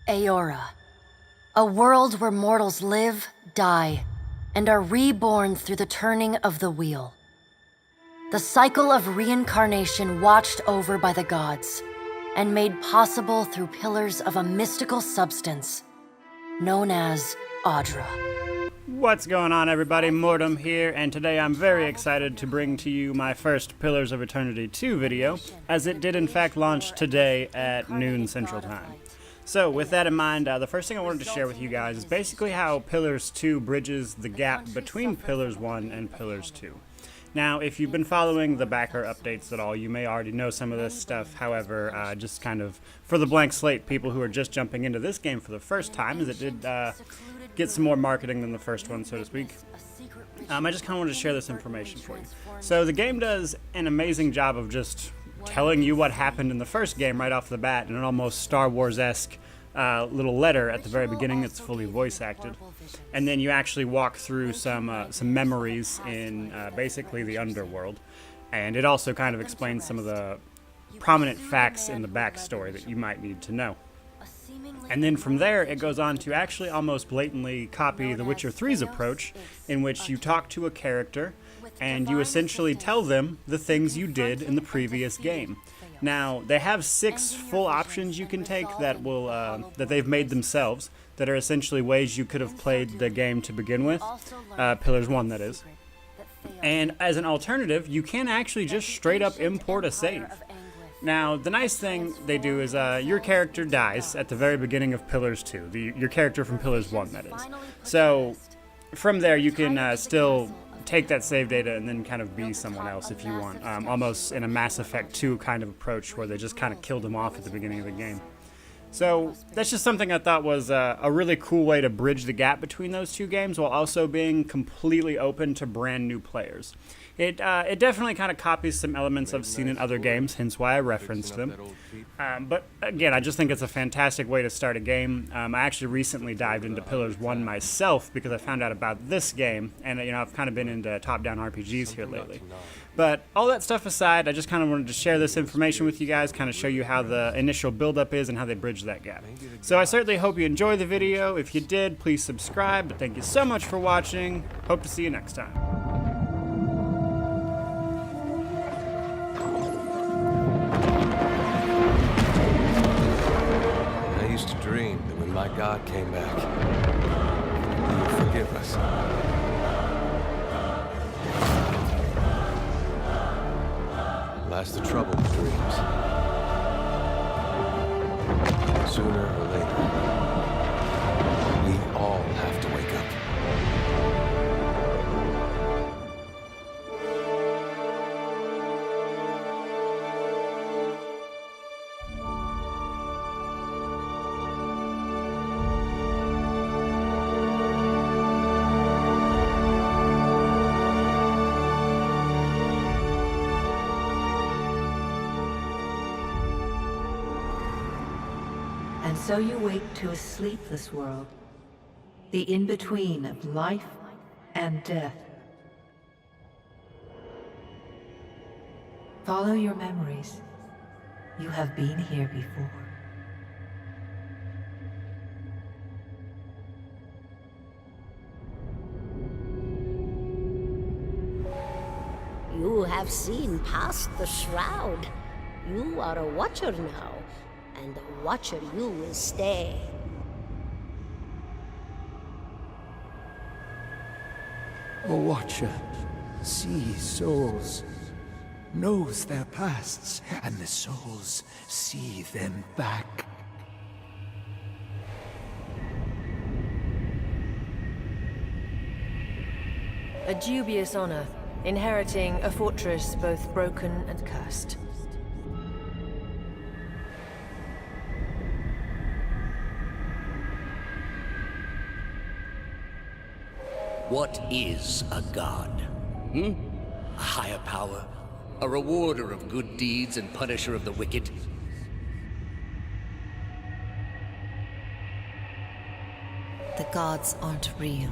Aora, a world where mortals live, die, and are reborn through the turning of the wheel. The cycle of reincarnation watched over by the gods, and made possible through pillars of a mystical substance known as Audra. What's going on, everybody? Mortym here, and today I'm very excited to bring to you my first Pillars of Eternity 2 video, as it did in fact launch today at noon Central Time. So with that in mind, the first thing I wanted to share with you guys is basically how Pillars 2 bridges the gap between Pillars 1 and Pillars 2. Now, if you've been following the backer updates at all, you may already know some of this stuff. However, just kind of for the blank slate people who are just jumping into this game for the first time, as it did get some more marketing than the first one, so to speak. I just kind of wanted to share this information for you. So the game does an amazing job of just telling you what happened in the first game right off the bat in an almost Star Wars-esque little letter at the very beginning that's fully voice acted. And then you actually walk through some memories in basically the underworld. And it also kind of explains some of the prominent facts in the backstory that you might need to know. And then from there, it goes on to actually almost blatantly copy The Witcher 3's approach, in which you talk to a character and you essentially tell them the things you did in the previous game. Now, they have 6 full options you can take that will that they've made themselves, that are essentially ways you could have played the game to begin with, Pillars 1 that is. And as an alternative, you can actually just straight up import a save. Now, the nice thing they do is your character dies at the very beginning of Pillars 2, your character from Pillars 1 that is. So from there you can still take that save data and then kind of be someone else if you want, almost in a Mass Effect 2 kind of approach where they just kind of killed him off at the beginning of the game. So that's just something I thought was a really cool way to bridge the gap between those two games while also being completely open to brand new players. It definitely kind of copies some elements I've seen in other games, hence why I referenced them. But again, I just think it's a fantastic way to start a game. I actually recently dived into Pillars 1 myself because I found out about this game, and I've kind of been into top-down RPGs here lately. But all that stuff aside, I just kind of wanted to share this information with you guys, kind of show you how the initial build-up is and how they bridge that gap. So I certainly hope you enjoyed the video. If you did, please subscribe. But thank you so much for watching. Hope to see you next time. Dream that when my God came back, he would forgive us. Last the trouble with dreams. Sooner or later, we all have to wake up. And so you wake to a sleepless world, the in-between of life and death. Follow your memories. You have been here before. You have seen past the shroud. You are a watcher now. And the watcher you will stay. A watcher sees souls, knows their pasts, and the souls see them back. A dubious honor, inheriting a fortress both broken and cursed. What is a god? A higher power? A rewarder of good deeds and punisher of the wicked? The gods aren't real,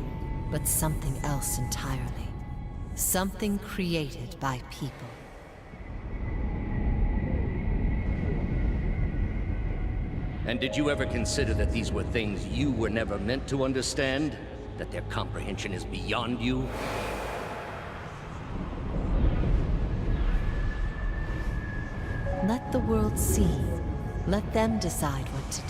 but something else entirely. Something created by people. And did you ever consider that these were things you were never meant to understand? That their comprehension is beyond you? Let the world see. Let them decide what to do.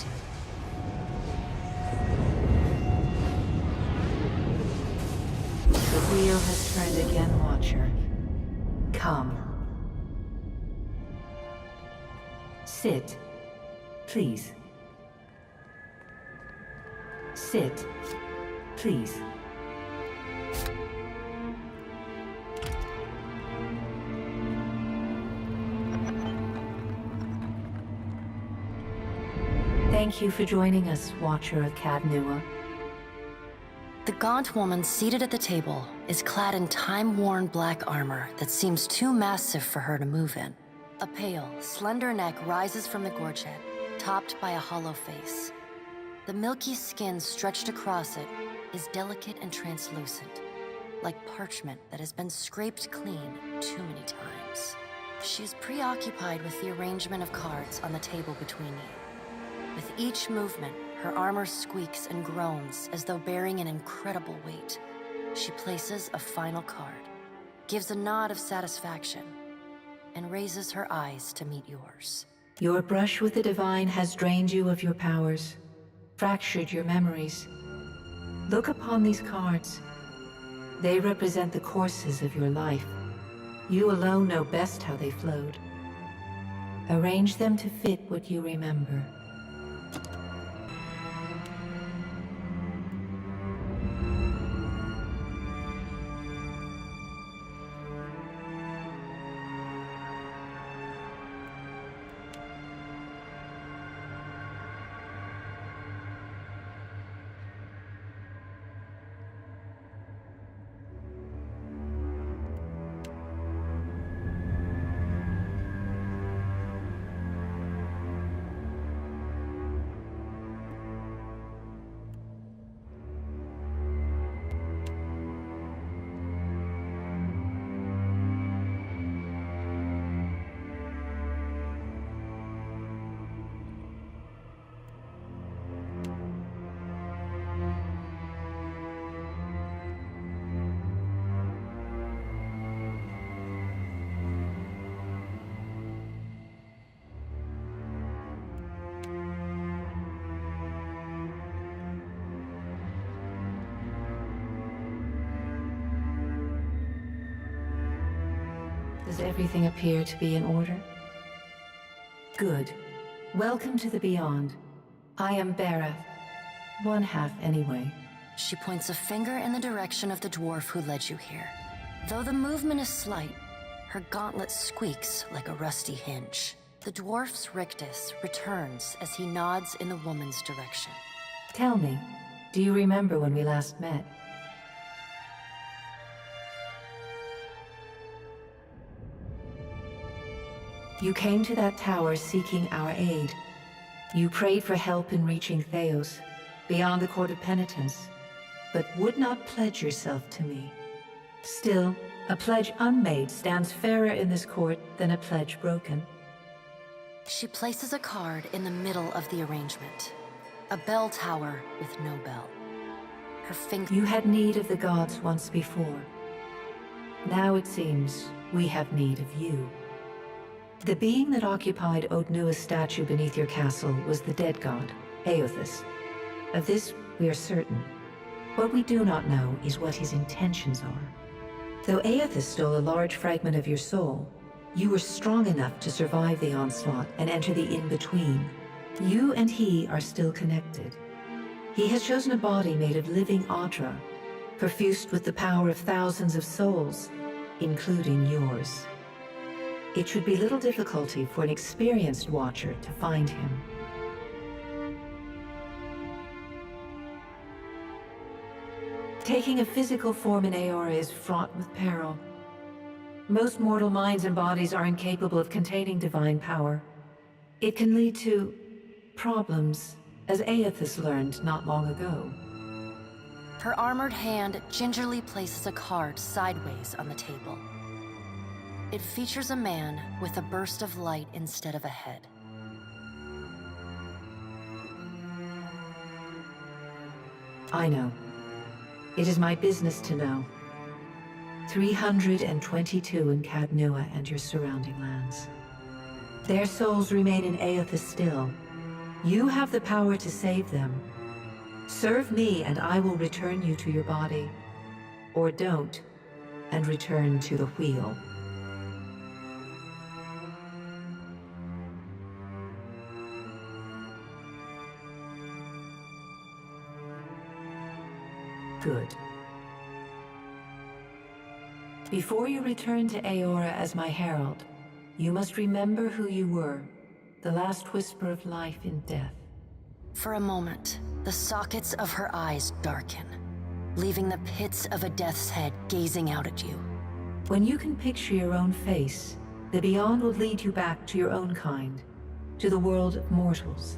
The wheel has turned again, Watcher. Come. Sit. Please. Sit. Please. Thank you for joining us, Watcher of Cadnua. The gaunt woman seated at the table is clad in time-worn black armor that seems too massive for her to move in. A pale, slender neck rises from the gorget, topped by a hollow face. The milky skin stretched across it is delicate and translucent, like parchment that has been scraped clean too many times. She is preoccupied with the arrangement of cards on the table between you. With each movement, her armor squeaks and groans as though bearing an incredible weight. She places a final card, gives a nod of satisfaction, and raises her eyes to meet yours. Your brush with the divine has drained you of your powers, fractured your memories. Look upon these cards. They represent the courses of your life. You alone know best how they flowed. Arrange them to fit what you remember. Does everything appear to be in order? Good. Welcome to the Beyond. I am Berath. One half, anyway. She points a finger in the direction of the dwarf who led you here. Though the movement is slight, her gauntlet squeaks like a rusty hinge. The dwarf's rictus returns as he nods in the woman's direction. Tell me, do you remember when we last met? You came to that tower seeking our aid. You prayed for help in reaching Theos, beyond the Court of Penitence, but would not pledge yourself to me. Still, a pledge unmade stands fairer in this court than a pledge broken. She places a card in the middle of the arrangement. A bell tower with no bell. Her finger... You had need of the gods once before. Now it seems we have need of you. The being that occupied Odnua's statue beneath your castle was the dead god, Aothus. Of this, we are certain. What we do not know is what his intentions are. Though Aothus stole a large fragment of your soul, you were strong enough to survive the onslaught and enter the in-between. You and he are still connected. He has chosen a body made of living Audra, perfused with the power of thousands of souls, including yours. It should be little difficulty for an experienced watcher to find him. Taking a physical form in Aora is fraught with peril. Most mortal minds and bodies are incapable of containing divine power. It can lead to problems, as Aothus learned not long ago. Her armored hand gingerly places a card sideways on the table. It features a man with a burst of light instead of a head. I know. It is my business to know. 322 in Cadnua and your surrounding lands. Their souls remain in Aethys still. You have the power to save them. Serve me and I will return you to your body. Or don't, and return to the wheel. Good. Before you return to Aora as my herald, you must remember who you were, the last whisper of life in death. For a moment, the sockets of her eyes darken, leaving the pits of a death's head gazing out at you. When you can picture your own face, the Beyond will lead you back to your own kind, to the world of mortals.